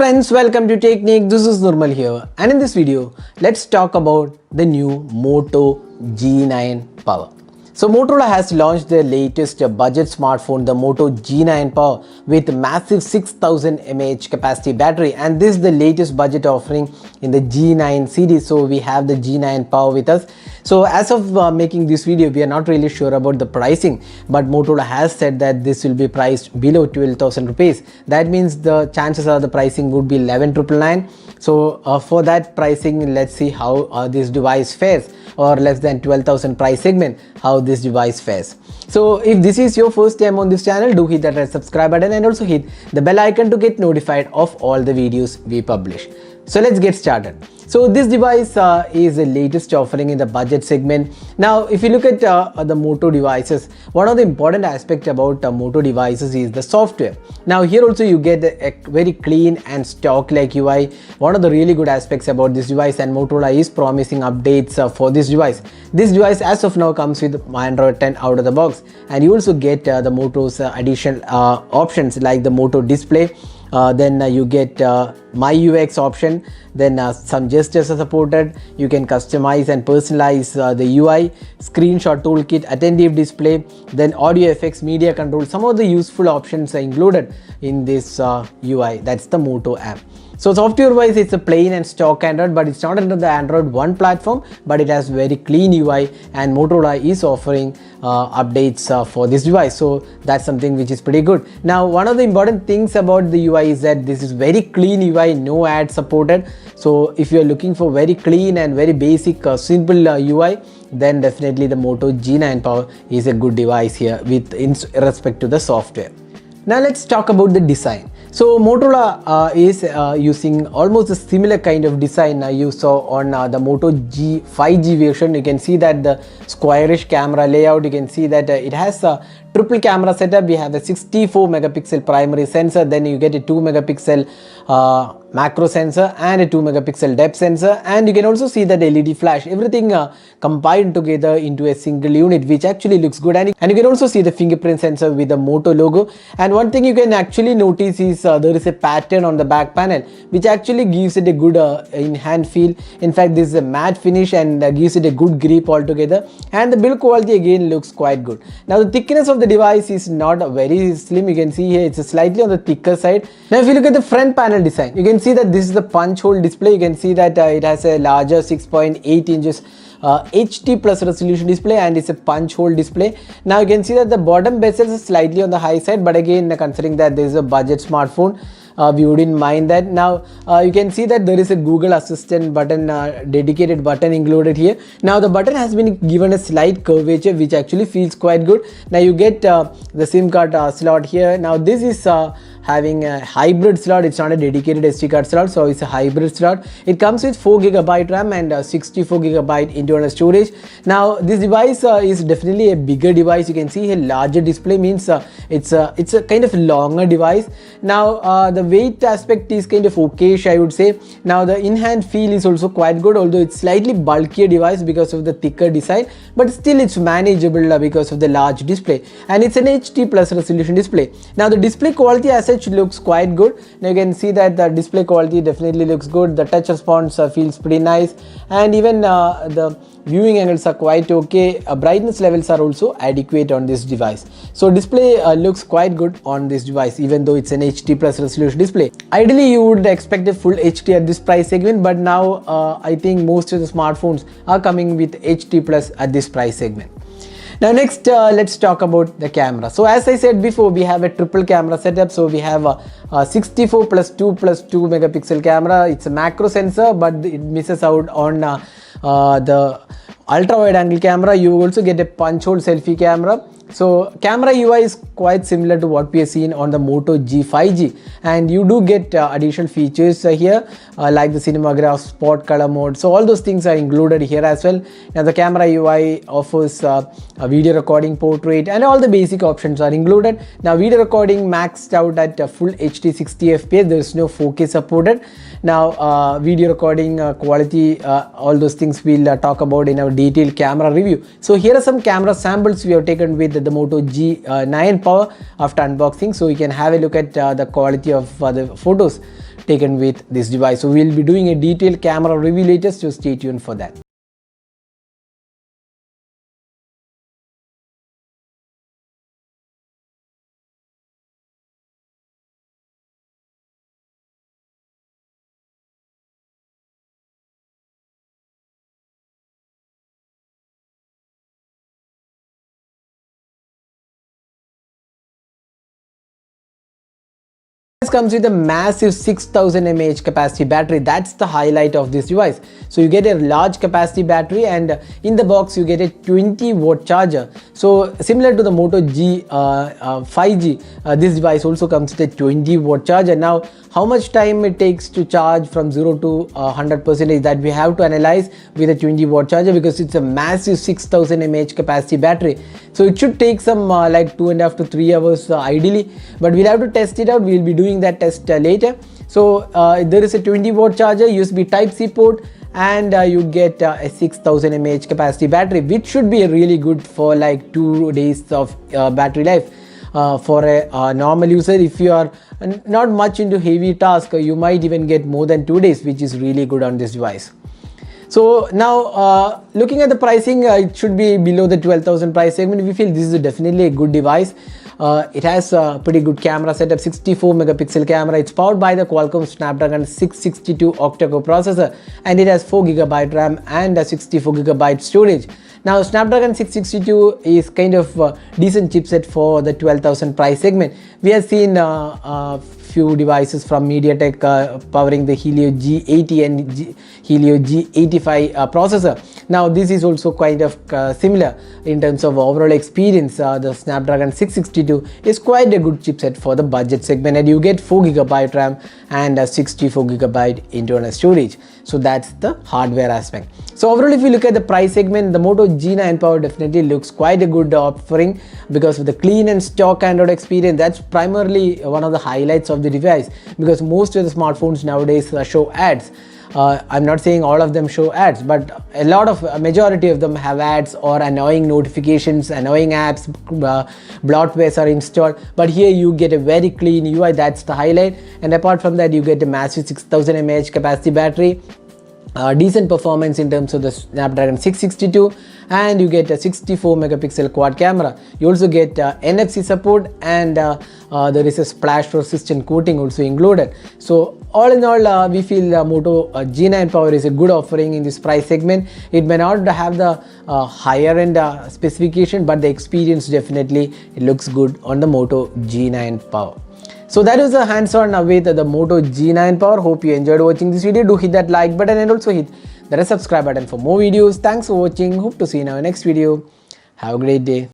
friends, welcome to Technique. This is Nirmal here, and in this video let's talk about the new Moto G9 Power. So Motorola has launched their latest budget smartphone, the Moto G9 Power, with massive 6000 mAh capacity battery, and this is the latest budget offering in the G9 series. So we have the G9 Power with us. So as of making this video, we are not really sure about the pricing, but Motorola has said that this will be priced below 12,000 rupees. That means the chances are the pricing would be 11,999. So for that pricing, let's see how this device fares, or less than 12,000 price segment, how this device fares. So if this is your first time on this channel, do hit that red subscribe button and also hit the bell icon to get notified of all the videos we publish. So let's get started. So this device is the latest offering in the budget segment. Now if you look at the Moto devices, one of the important aspects about Moto devices is the software. Now here also you get a very clean and stock-like UI. One of the really good aspects about this device, and Motorola is promising updates for this device. This device as of now comes with Android 10 out of the box, and you also get the Moto's additional options like the Moto display. Then you get my UX option, then some gestures are supported. You can customize and personalize the UI, screenshot toolkit, attentive display, then audio effects, media control. Some of the useful options are included in this UI. That's the Moto app. So software wise, it's a plain and stock Android, but it's not under the Android One platform, but it has very clean UI, and Motorola is offering updates for this device. So that's something which is pretty good. Now one of the important things about the UI is that this is very clean UI, no ads supported. So if you're looking for very clean and very basic simple UI, then definitely the Moto G9 Power is a good device here with in respect to the software. Now let's talk about the design. So Motorola is using almost a similar kind of design you saw on the Moto G 5G version. You can see that the squarish camera layout, you can see that it has a triple camera setup. We have a 64 megapixel primary sensor, then you get a 2 megapixel macro sensor and a 2 megapixel depth sensor, and you can also see that LED flash, everything combined together into a single unit, which actually looks good. And you can also see the fingerprint sensor with the Moto logo. And one thing you can actually notice is there is a pattern on the back panel which actually gives it a good in-hand feel. In fact, this is a matte finish and gives it a good grip altogether, and the build quality again looks quite good. Now the thickness of the device is not very slim. You can see here it's slightly on the thicker side. Now if you look at the front panel design, you can see that this is the punch hole display. You can see that it has a larger 6.8 inches HD plus resolution display, and it's a punch hole display. Now you can see that the bottom bezel is slightly on the high side, but again considering that this is a budget smartphone, we wouldn't mind that. Now you can see that there is a Google Assistant button, dedicated button included here. Now the button has been given a slight curvature which actually feels quite good. Now you get the SIM card slot here. Now this is having a hybrid slot. It's not a dedicated SD card slot, so it's a hybrid slot. It comes with 4GB RAM and 64GB internal storage. Now this device is definitely a bigger device. You can see a larger display means it's a kind of longer device. Now the weight aspect is kind of okayish, I would say. Now the in-hand feel is also quite good, although it's slightly bulkier device because of the thicker design, but still it's manageable because of the large display, and it's an HD plus resolution display. Now the display quality as such looks quite good. Now you can see that the display quality definitely looks good. The touch response feels pretty nice, and even the viewing angles are quite okay. Brightness levels are also adequate on this device. So display looks quite good on this device, even though it's an HD plus resolution display. Ideally you would expect a full HD at this price segment, but now I think most of the smartphones are coming with HD plus at this price segment. Now next let's talk about the camera. So as I said before, we have a triple camera setup. So we have a 64 plus 2 megapixel camera. It's a macro sensor, but it misses out on the ultra wide angle camera. You also get a punch hole selfie camera. So camera UI is quite similar to what we have seen on the Moto G 5G, and you do get additional features here like the cinematograph, spot color mode. So all those things are included here as well. Now the camera UI offers a video recording, portrait, and all the basic options are included. Now video recording maxed out at full HD 60 FPS. There is no 4K supported. Now video recording quality, all those things we'll talk about in our detailed camera review. So here are some camera samples we have taken with the Moto G9 Power after unboxing, so you can have a look at the quality of the photos taken with this device. So we'll be doing a detailed camera review later, so stay tuned for that. This comes with a massive 6000 mAh capacity battery. That's the highlight of this device. So you get a large capacity battery, and in the box you get a 20-watt charger. So similar to the Moto G 5G, this device also comes with a 20-watt charger. Now, how much time it takes to charge from 0 to 100% that we have to analyze with a 20-watt charger, because it's a massive 6000 mAh capacity battery. So it should take some like 2.5 to 3 hours ideally, but we'll have to test it out. We'll be doing that test later. So there is a 20-watt charger, USB Type-C port, and you get a 6000 mAh capacity battery, which should be really good for like 2 days of battery life. For a normal user, if you are not much into heavy task, you might even get more than 2 days, which is really good on this device. So now looking at the pricing, it should be below the 12,000 price segment. We feel this is definitely a good device. It has a pretty good camera setup, 64 megapixel camera. It's powered by the Qualcomm Snapdragon 662 octa-core processor, and it has 4 GB RAM and a 64 GB storage. Now Snapdragon 662 is kind of a decent chipset for the 12,000 price segment. We have seen few devices from MediaTek powering the Helio G80 and Helio G85 processor. Now this is also kind of similar in terms of overall experience. The Snapdragon 662 is quite a good chipset for the budget segment, and you get 4 GB RAM and a 64 GB internal storage. So that's the hardware aspect. So overall, if you look at the price segment, the Moto G9 Power definitely looks quite a good offering because of the clean and stock Android experience. That's primarily one of the highlights of the device, because most of the smartphones nowadays show ads. I'm not saying all of them show ads, but a majority of them have ads or annoying notifications, annoying apps, bloatwares are installed. But here you get a very clean UI, that's the highlight. And apart from that, you get a massive 6000 mAh capacity battery, decent performance in terms of the Snapdragon 662, and you get a 64 megapixel quad camera. You also get NFC support, and there is a splash resistant coating also included. So all in all, we feel Moto G9 Power is a good offering in this price segment. It may not have the higher end specification, but the experience definitely looks good on the Moto G9 Power. So that is a hands-on with the Moto G9 Power. Hope you enjoyed watching this video. Do hit that like button and also hit the subscribe button for more videos. Thanks for watching. Hope to see you in our next video. Have a great day.